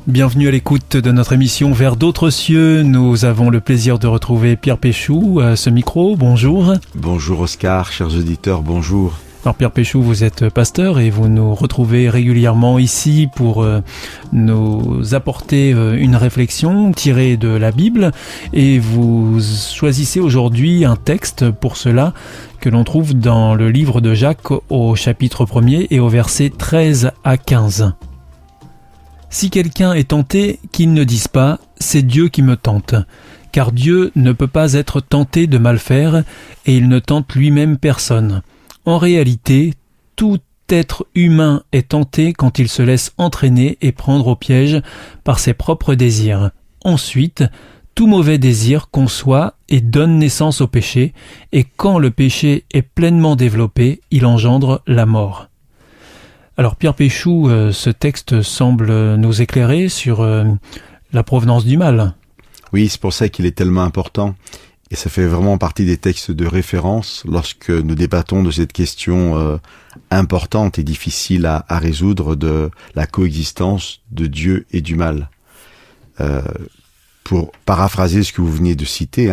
Bienvenue à l'écoute de notre émission Vers d'autres cieux. Nous avons le plaisir de retrouver Pierre Péchou à ce micro. Bonjour. Bonjour Oscar, chers auditeurs, bonjour. Alors Pierre Péchou, vous êtes pasteur et vous nous retrouvez régulièrement ici pour nous apporter une réflexion tirée de la Bible. Et vous choisissez aujourd'hui un texte pour cela que l'on trouve dans le livre de Jacques au chapitre 1er et au verset 13 à 15. Si quelqu'un est tenté, qu'il ne dise pas « c'est Dieu qui me tente », car Dieu ne peut pas être tenté de mal faire et il ne tente lui-même personne. En réalité, tout être humain est tenté quand il se laisse entraîner et prendre au piège par ses propres désirs. Ensuite, tout mauvais désir conçoit et donne naissance au péché, et quand le péché est pleinement développé, il engendre la mort. Alors Pierre Péchou, ce texte semble nous éclairer sur la provenance du mal. Oui, c'est pour ça qu'il est tellement important. Et ça fait vraiment partie des textes de référence lorsque nous débattons de cette question importante et difficile à résoudre de la coexistence de Dieu et du mal. Pour paraphraser ce que vous venez de citer,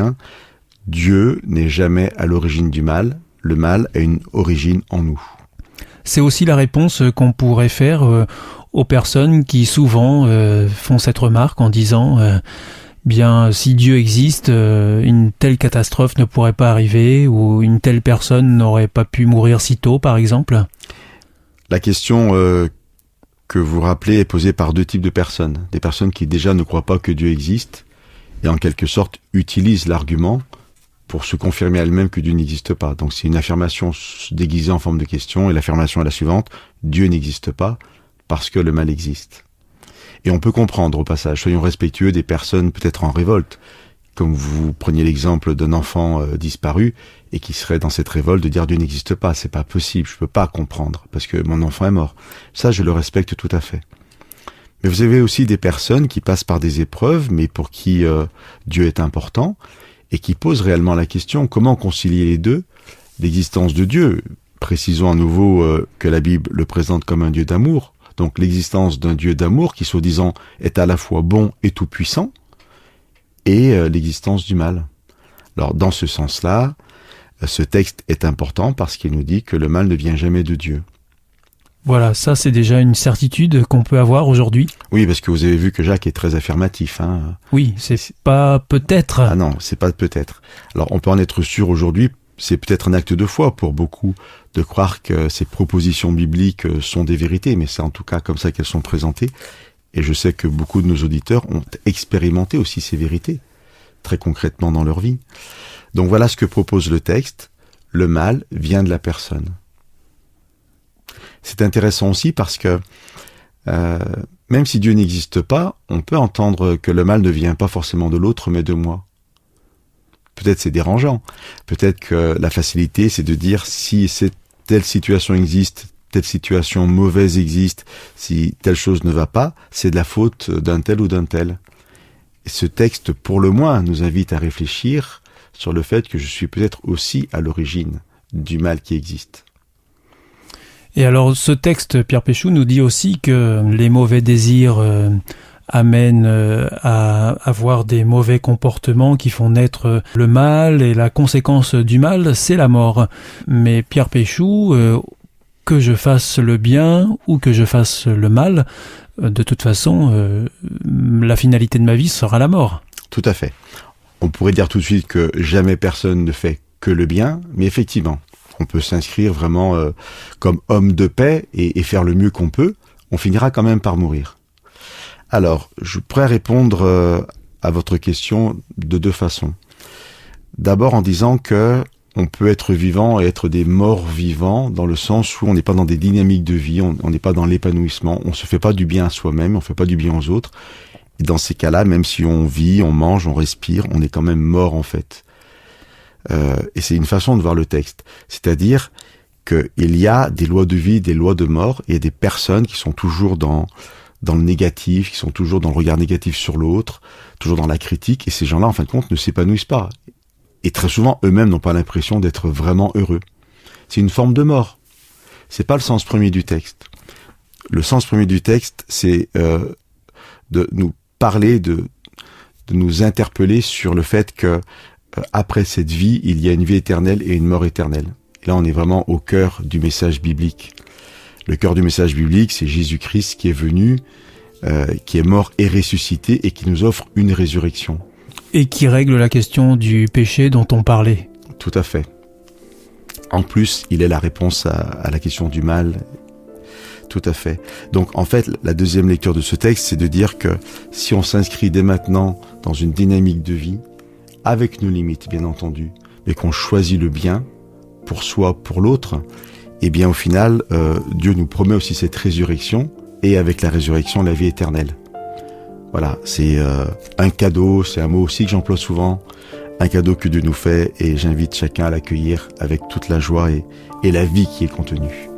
Dieu n'est jamais à l'origine du mal. Le mal a une origine en nous. C'est aussi la réponse qu'on pourrait faire aux personnes qui souvent font cette remarque en disant bien, si Dieu existe, une telle catastrophe ne pourrait pas arriver ou une telle personne n'aurait pas pu mourir si tôt, par exemple. La question que vous rappelez est posée par deux types de personnes. Des personnes qui déjà ne croient pas que Dieu existe et en quelque sorte utilisent l'argument pour se confirmer à elles-mêmes que Dieu n'existe pas. Donc c'est une affirmation déguisée en forme de question, et l'affirmation est la suivante: Dieu n'existe pas parce que le mal existe. Et on peut comprendre au passage, soyons respectueux des personnes peut-être en révolte, comme vous preniez l'exemple d'un enfant disparu, et qui serait dans cette révolte de dire Dieu n'existe pas, c'est pas possible, je peux pas comprendre, parce que mon enfant est mort. Ça, je le respecte tout à fait. Mais vous avez aussi des personnes qui passent par des épreuves, mais pour qui Dieu est important, et qui posent réellement la question, comment concilier les deux, l'existence de Dieu, précisons à nouveau que la Bible le présente comme un Dieu d'amour, donc l'existence d'un Dieu d'amour qui, soi-disant, est à la fois bon et tout-puissant, et l'existence du mal. Alors, dans ce sens-là, ce texte est important parce qu'il nous dit que le mal ne vient jamais de Dieu. Voilà, ça c'est déjà une certitude qu'on peut avoir aujourd'hui. Oui, parce que vous avez vu que Jacques est très affirmatif. Oui, c'est pas peut-être. Ah non, c'est pas peut-être. Alors, on peut en être sûr aujourd'hui, c'est peut-être un acte de foi pour beaucoup de croire que ces propositions bibliques sont des vérités, mais c'est en tout cas comme ça qu'elles sont présentées. Et je sais que beaucoup de nos auditeurs ont expérimenté aussi ces vérités, très concrètement dans leur vie. Donc voilà ce que propose le texte. Le mal vient de la personne. C'est intéressant aussi parce que même si Dieu n'existe pas, on peut entendre que le mal ne vient pas forcément de l'autre, mais de moi. Peut-être c'est dérangeant. Peut-être que la facilité, c'est de dire si telle situation existe, telle situation mauvaise existe, si telle chose ne va pas, c'est de la faute d'un tel ou d'un tel. Et ce texte, pour le moins, nous invite à réfléchir sur le fait que je suis peut-être aussi à l'origine du mal qui existe. Et alors, ce texte, Pierre Péchou, nous dit aussi que les mauvais désirs amènent à avoir des mauvais comportements qui font naître le mal, et la conséquence du mal, c'est la mort. Mais Pierre Péchou, que je fasse le bien ou que je fasse le mal, de toute façon, la finalité de ma vie sera la mort. Tout à fait. On pourrait dire tout de suite que jamais personne ne fait que le bien, mais effectivement, on peut s'inscrire vraiment comme homme de paix et faire le mieux qu'on peut. On finira quand même par mourir. Alors, je pourrais répondre à votre question de deux façons. D'abord en disant que on peut être vivant et être des morts vivants, dans le sens où on n'est pas dans des dynamiques de vie, on n'est pas dans l'épanouissement, on se fait pas du bien à soi-même, on fait pas du bien aux autres. Et dans ces cas-là, même si on vit, on mange, on respire, on est quand même mort en fait. Et c'est une façon de voir le texte. C'est-à-dire qu'il y a des lois de vie, des lois de mort, et il y a des personnes qui sont toujours dans le négatif, qui sont toujours dans le regard négatif sur l'autre, toujours dans la critique, et ces gens-là, en fin de compte, ne s'épanouissent pas. Et très souvent, eux-mêmes n'ont pas l'impression d'être vraiment heureux. C'est une forme de mort. C'est pas le sens premier du texte. Le sens premier du texte, c'est de nous parler, de nous interpeller sur le fait que après cette vie, il y a une vie éternelle et une mort éternelle. Et là, on est vraiment au cœur du message biblique. Le cœur du message biblique, c'est Jésus-Christ qui est venu, qui est mort et ressuscité et qui nous offre une résurrection. Et qui règle la question du péché dont on parlait. Tout à fait. En plus, il est la réponse à la question du mal. Tout à fait. Donc, en fait, la deuxième lecture de ce texte, c'est de dire que si on s'inscrit dès maintenant dans une dynamique de vie, avec nos limites, bien entendu, mais qu'on choisit le bien pour soi, pour l'autre, eh bien, au final, Dieu nous promet aussi cette résurrection, et avec la résurrection, la vie éternelle. Voilà, c'est un cadeau, c'est un mot aussi que j'emploie souvent, un cadeau que Dieu nous fait, et j'invite chacun à l'accueillir avec toute la joie et la vie qui est contenue.